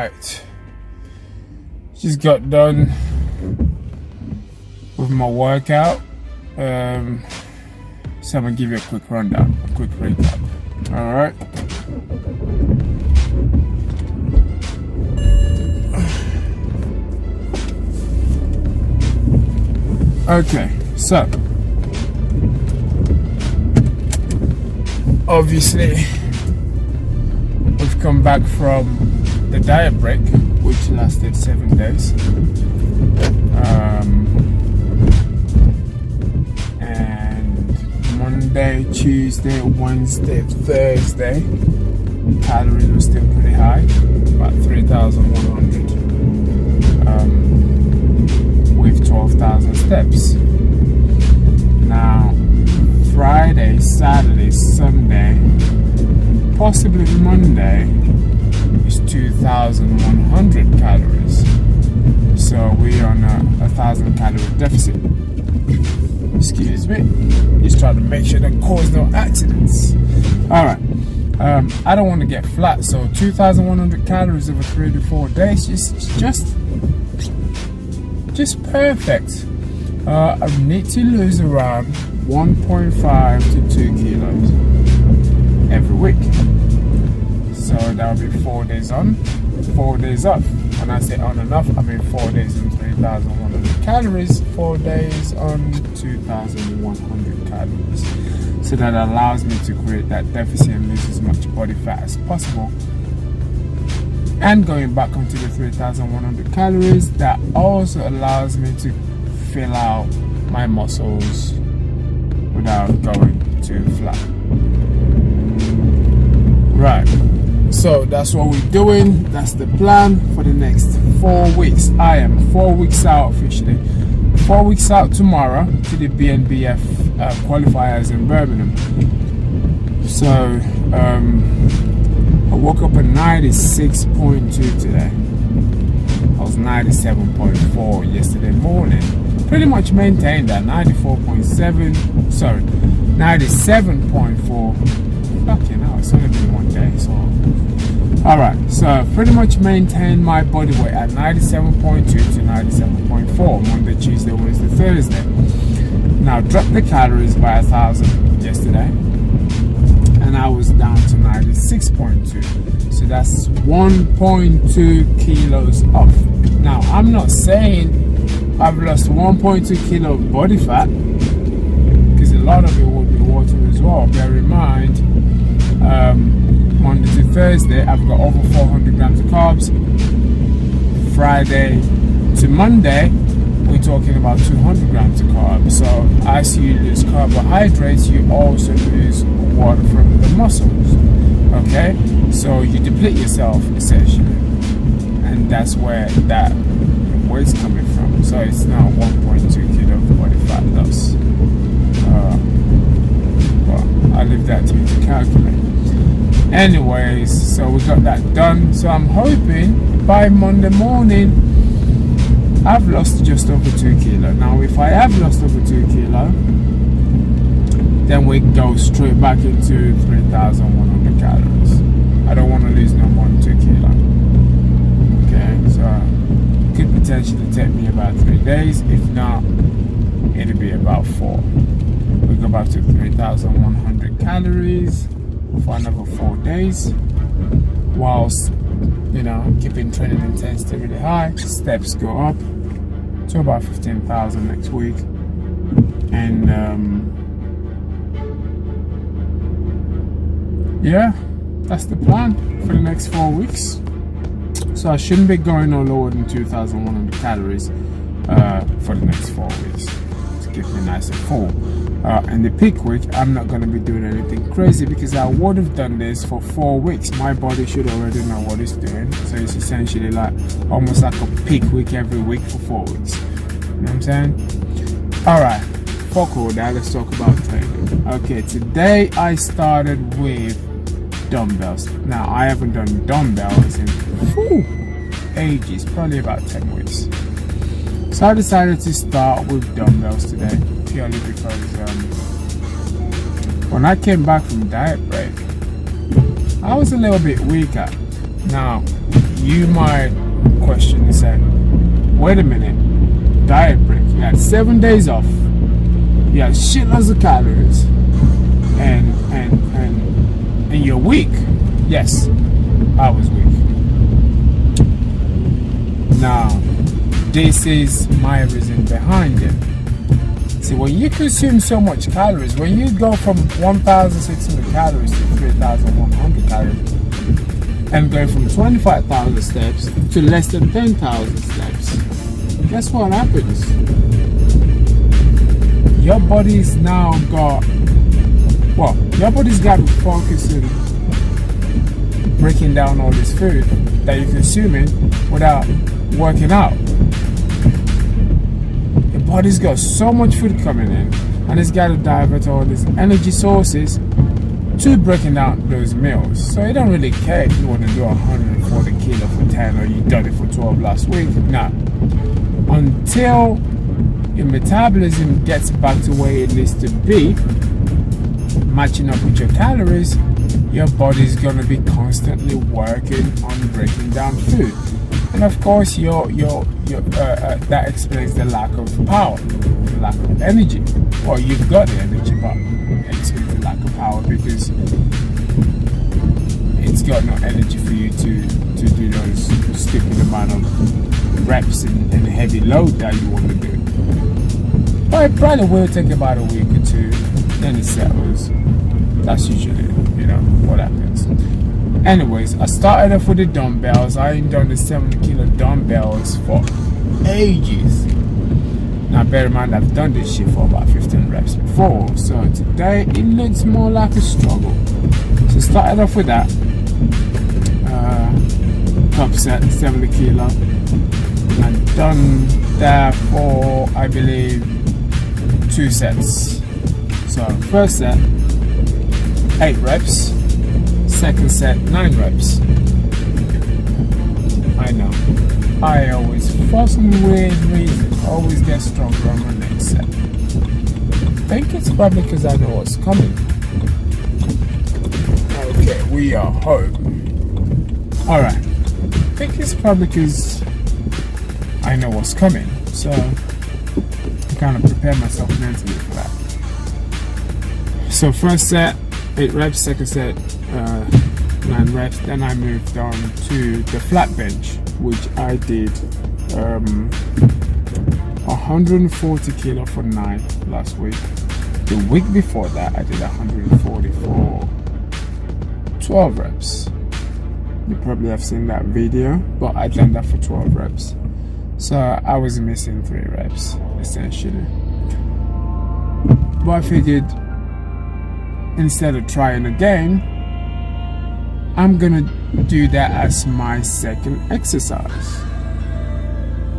Right, just got done with my workout, so I'm gonna give you a quick rundown, a quick recap. All right. Okay, so obviously we've come back from the diet break, which lasted 7 days, and Monday, Tuesday, Wednesday, Thursday, calories were still pretty high, about 3,100, with 12,000 steps. Now Friday, Saturday, Sunday, possibly Monday is 2,100 calories. So we're on a 1,000 calorie deficit. Excuse me. Just trying to make sure that cause no accidents. Alright. I don't want to get flat, so 2,100 calories over 3 to 4 days is just perfect. I need to lose around 1.5 to 2 kilos every week. So that'll be 4 days on, 4 days off. When I say on and off, I mean 4 days on 3,100 calories, 4 days on 2,100 calories. So that allows me to create that deficit and lose as much body fat as possible. And going back onto the 3,100 calories, that also allows me to fill out my muscles without going too flat. Right, so that's what we're doing. That's the plan for the next 4 weeks. I am 4 weeks out officially. 4 weeks out tomorrow to the BNBF qualifiers in Birmingham. So I woke up at 96.2 today. I was 97.4 yesterday morning. Pretty much maintained that 94.7. Sorry, 97.4. Fucking hell, it's only been 1 day. So, all right. So pretty much maintained my body weight at 97.2 to 97.4 Monday, Tuesday, Wednesday, Thursday. Now dropped the calories by 1,000 yesterday, and I was down to 96.2. So that's 1.2 kilos off. Now I'm not saying I've lost 1.2 kilo of body fat, because a lot of it will be water as well. Bear in mind, Monday to Thursday I've got over 400 grams of carbs. Friday to Monday we're talking about 200 grams of carbs. So as you lose carbohydrates, you also lose water from the muscles. Okay, so you deplete yourself essentially, and that's where that weight's coming from. So it's now 1.2 kilo of body fat loss. Well, I'll leave that to you to calculate. Anyways, so we got that done. So I'm hoping by Monday morning I've lost just over 2 kilo. Now if I have lost over 2 kilo, then we go straight back into 3,100 calories. I don't want to lose no more than 2 kilo. Okay, so could potentially take me about 3 days. If not, it'll be about 4. We go back to 3,100 calories for another 4 days, whilst keeping training intensity really high. Steps go up to about 15,000 next week, and yeah, that's the plan for the next 4 weeks. So I shouldn't be going no lower than 2,100 calories for the next 4 weeks to keep me nice and full. In the peak week, I'm not going to be doing anything crazy, because I would have done this for 4 weeks. My body should already know what it's doing. So it's essentially like almost like a peak week every week for 4 weeks. You know what I'm saying? Alright, fuck all that, let's talk about training. Okay, today I started with dumbbells. Now I haven't done dumbbells in ages, probably about 10 weeks. So I decided to start with dumbbells today, purely because when I came back from diet break, I was a little bit weaker. Now you might question and say, wait a minute, diet break, you had 7 days off, you had shitloads of calories, and you're weak. Yes, I was weak. Now, this is my reason behind it. See, when you consume so much calories, when you go from 1,600 calories to 3,100 calories, and go from 25,000 steps to less than 10,000 steps, guess what happens? Your body's now got, well, your body's got to focus on breaking down all this food that you're consuming without working out. Your body's got so much food coming in, and it's got to divert all these energy sources to breaking down those meals. So you don't really care if you want to do 140 kilo for 10 or you done it for 12 last week. No. Until your metabolism gets back to where it needs to be, matching up with your calories, your body's gonna be constantly working on breaking down food. And of course, that explains the lack of power, the lack of energy. Well, you've got the energy, but it explains the lack of power because it's got no energy for you to do those stupid amount of reps and heavy load that you want to do. But it probably will take about a week or two, then it settles. That's usually, what happens. Anyways, I started off with the dumbbells. I ain't done the 70 kilo dumbbells for ages. Now bear in mind, I've done this shit for about 15 reps before, so today it looks more like a struggle. So started off with that top set, 70 kilo. I've done that for, I believe, 2 sets. So first set, 8 reps. Second set, 9 reps. I know, I always, for some weird reason, always get stronger on my next set. I think it's probably because I know what's coming. Okay, we are home. Alright, I think it's probably because I know what's coming, so I kind of prepare myself mentally for that. So first set, 8 reps, second set, 9 reps. Then I moved on to the flat bench, which I did 140 kilo for 9 last week. The week before that, I did 140 for 12 reps. You probably have seen that video, but I done that for 12 reps. So I was missing 3 reps, essentially. But I figured, instead of trying again, I'm gonna do that as my second exercise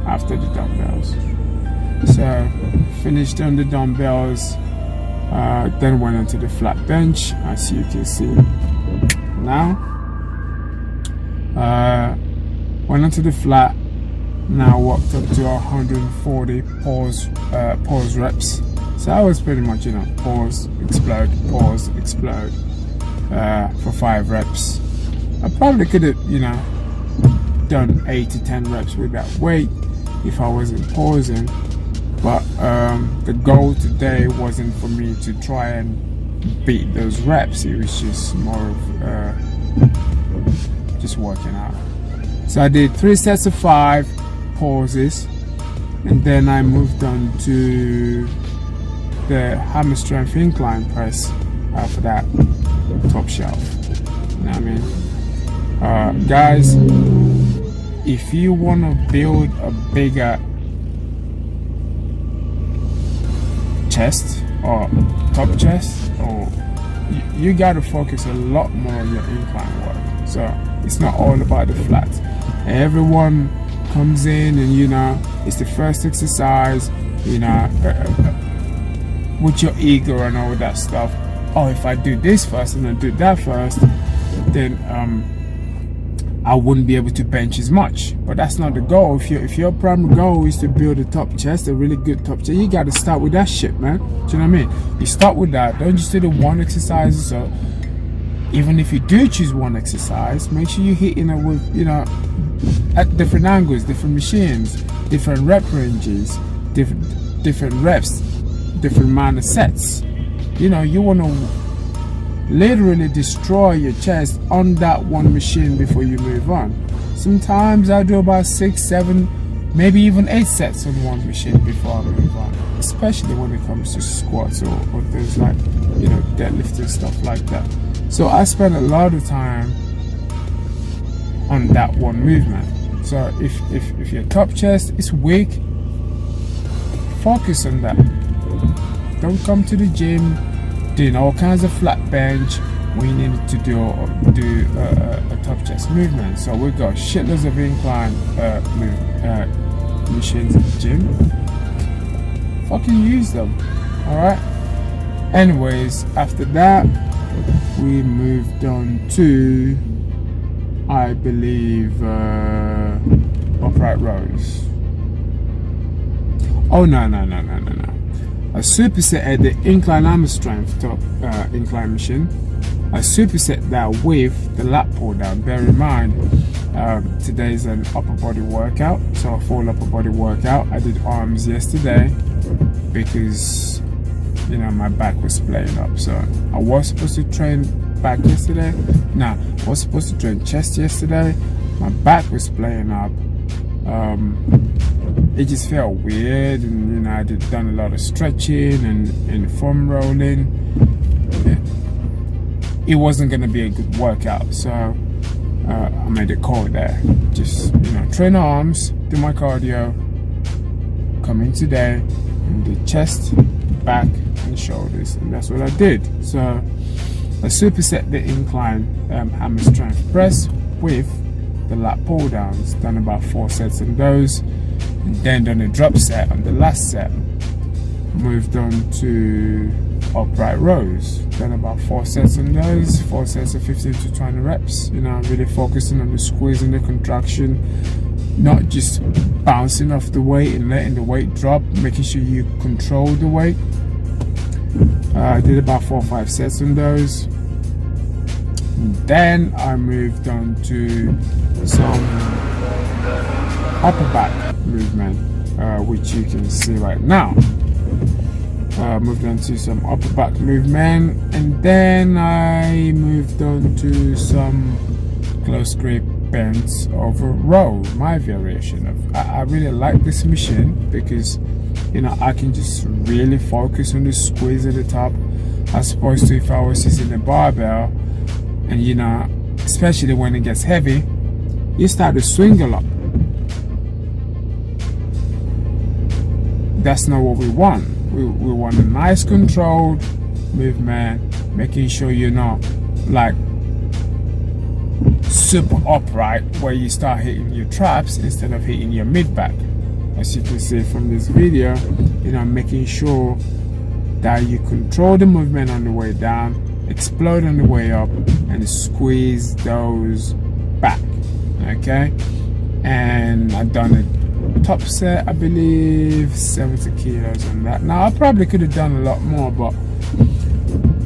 after the dumbbells. So finished on the dumbbells, then went onto the flat bench, as you can see now. Went onto the flat, now walked up to 140 pause reps. So I was pretty much, pause, explode, for 5 reps. I probably could have, done 8 to 10 reps with that weight if I wasn't pausing. But the goal today wasn't for me to try and beat those reps. It was just more of just working out. So I did 3 sets of 5 pauses, and then I moved on to the hammer strength incline press for that top shelf. You know what I mean? Guys, if you want to build a bigger chest or top chest, or you got to focus a lot more on your incline work. So it's not all about the flat. Everyone comes in and it's the first exercise, with your ego and all that stuff. Oh, if I do this first and I do that first, then I wouldn't be able to bench as much. But that's not the goal. If your primary goal is to build a top chest, a really good top chest, you got to start with that shit, man. Do you know what I mean? You start with that. Don't just do the one exercise. So even if you do choose one exercise, make sure you're hitting it with at different angles, different machines, different rep ranges, different reps, different amount of sets. You know, you want to literally destroy your chest on that one machine before you move on. Sometimes I do about 6, 7, maybe even 8 sets on one machine before I move on, especially when it comes to squats or things like, you know, deadlifting, stuff like that. So I spend a lot of time on that one movement. So if your top chest is weak, focus on that. Don't come to the gym doing all kinds of flat bench when you need to do a top chest movement. So we've got shitloads of incline machines in the gym. Fucking use them. Alright. Anyways, after that we moved on to, I believe, upright rows. Oh no. I superset the incline arm strength top incline machine. I superset that with the lat pull down. Bear in mind, today is an upper body workout, so a full upper body workout. I did arms yesterday because, you know, my back was playing up. So I was supposed to train back yesterday. I was supposed to train chest yesterday. My back was playing up. It just felt weird, and you know, I done a lot of stretching and foam rolling. It wasn't going to be a good workout, so I made a call there. Just, you know, train arms, do my cardio, come in today and do chest, back and shoulders, and that's what I did. So I superset the incline hammer strength press with the lat pull downs, done about 4 sets on those, and then done a drop set on the last set. Moved on to upright rows, done about 4 sets on those, 4 sets of 15 to 20 reps. You know, really focusing on the squeeze and the contraction, not just bouncing off the weight and letting the weight drop, making sure you control the weight. I did about 4 or 5 sets on those. And then I moved on to some upper back movement, which you can see right now. Moved on to some upper back movement, and then I moved on to some close grip bends over row, my variation of. I really like this machine because, you know, I can just really focus on the squeeze at the top, as opposed to if I was using a barbell, and you know, especially when it gets heavy, you start to swing a lot. That's not what we want. We want a nice controlled movement, making sure you're not like super upright where you start hitting your traps instead of hitting your mid back. As you can see from this video, you know, making sure that you control the movement on the way down, explode on the way up, and squeeze those back. Okay, and I've done it top set, I believe 70 kilos on that. Now I probably could have done a lot more, but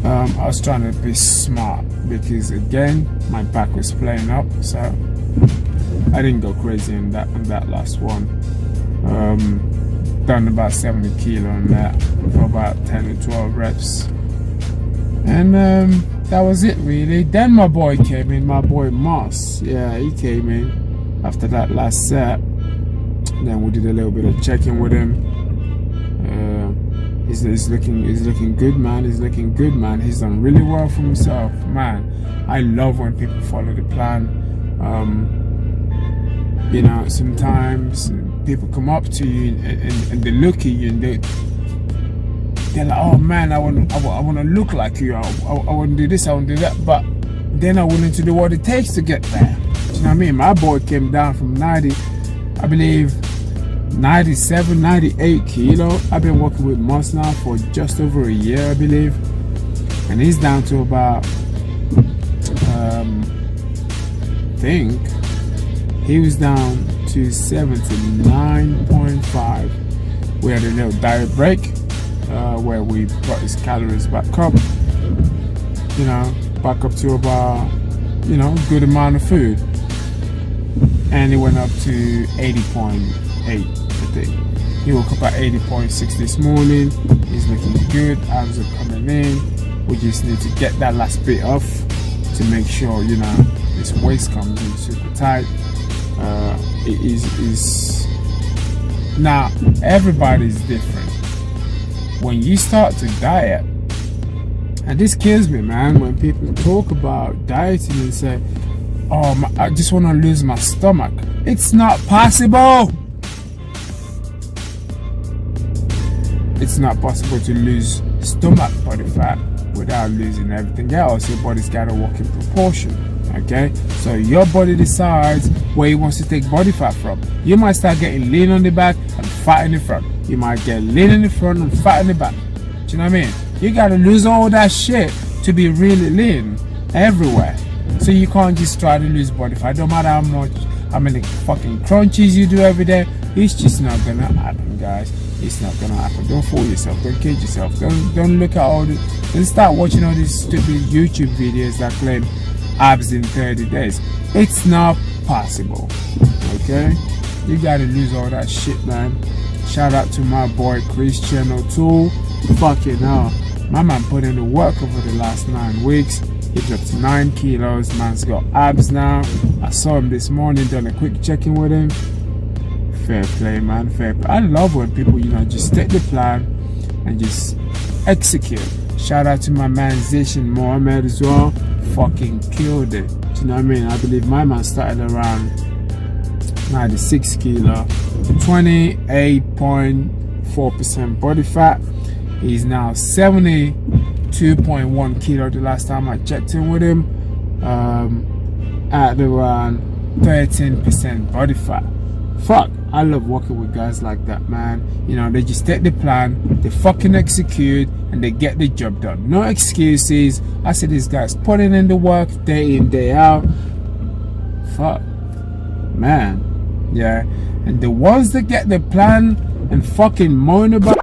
I was trying to be smart because again my back was playing up, so I didn't go crazy on that last one. Done about 70 kilo on that for about 10 to 12 reps, and that was it really. Then my boy came in, my boy Moss. Yeah, he came in after that last set. Then we did a little bit of checking with him. He's looking good, man. He's looking good, man. He's done really well for himself, man. I love when people follow the plan. You know, sometimes people come up to you and they look at you and they're like, oh man, I want to look like you. I want to do this, I want to do that, but they're not willing to do what it takes to get there. Do you know what I mean? My boy came down from 90, I believe 97, 98 kilo. I've been working with Moss now for just over a year, I believe, and he's down to about I think he was down to 79.5. We had a little diet break where we brought his calories back up, you know, back up to about, you know, good amount of food. and it went up to 80.8, I think. He woke up at 80.6 this morning. He's looking good. Abs are coming in. We just need to get that last bit off to make sure, you know, this waist comes in super tight. It is now, everybody's different. When you start to diet, and this kills me, man, when people talk about dieting and say, oh, I just want to lose my stomach. It's not possible. It's not possible to lose stomach body fat without losing everything else. Your body's got to work in proportion. Okay, so your body decides where it wants to take body fat from. You might start getting lean on the back and fat in the front. You might get lean in the front and fat in the back. Do you know what I mean? You got to lose all that shit to be really lean everywhere. So you can't just try to lose body fat. No matter how many fucking crunches you do every day, it's just not gonna happen, guys. It's not gonna happen. Don't fool yourself. Don't kid yourself. Don't look at all the. Don't start watching all these stupid YouTube videos that claim abs in 30 days. It's not possible. Okay, you gotta lose all that shit, man. Shout out to my boy Christian O'Toole. Fucking hell, my man put in the work over the last 9 weeks. He dropped 9 kilos. Man's got abs now. I saw him this morning, done a quick check-in with him. Fair play, man, fair play. I love when people, you know, just take the plan and just execute. Shout out to my man Zishan Mohammed as well. Fucking killed it. Do you know what I mean? I believe my man started around 96 kilo, 28.4% body fat. He's now 72.1 kilo the last time I checked in with him, at around 13% body fat. Fuck, I love working with guys like that, man. You know, they just take the plan, they fucking execute, and they get the job done. No excuses. I see these guys putting in the work day in, day out. Fuck, man. Yeah, and the ones that get the plan and fucking moan about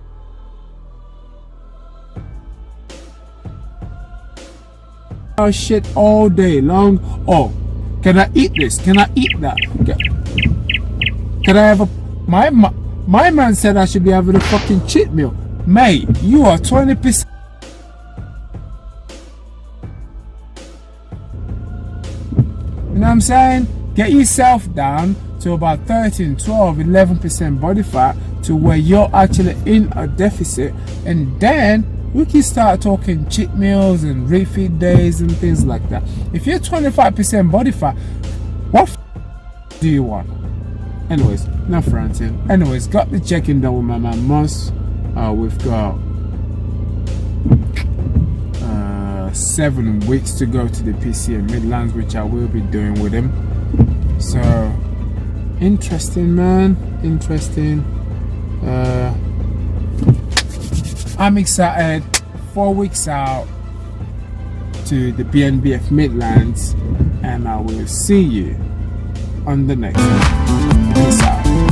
shit all day long. Oh, can I eat this? Can I eat that? Can I have a... My man said I should be having a fucking cheat meal. Mate, you are 20%. You know what I'm saying? Get yourself down to about 13, 12, 11% body fat to where you're actually in a deficit, and then we can start talking cheat meals and refeed days and things like that. If you're 25% body fat, what do you want? Anyways, enough ranting. Anyways, got the check-in done with my man Moss. We've got 7 weeks to go to the PCA Midlands, which I will be doing with him. So interesting, man. Interesting. I'm excited. 4 weeks out to the BNBF Midlands, and I will see you on the next one. Peace out.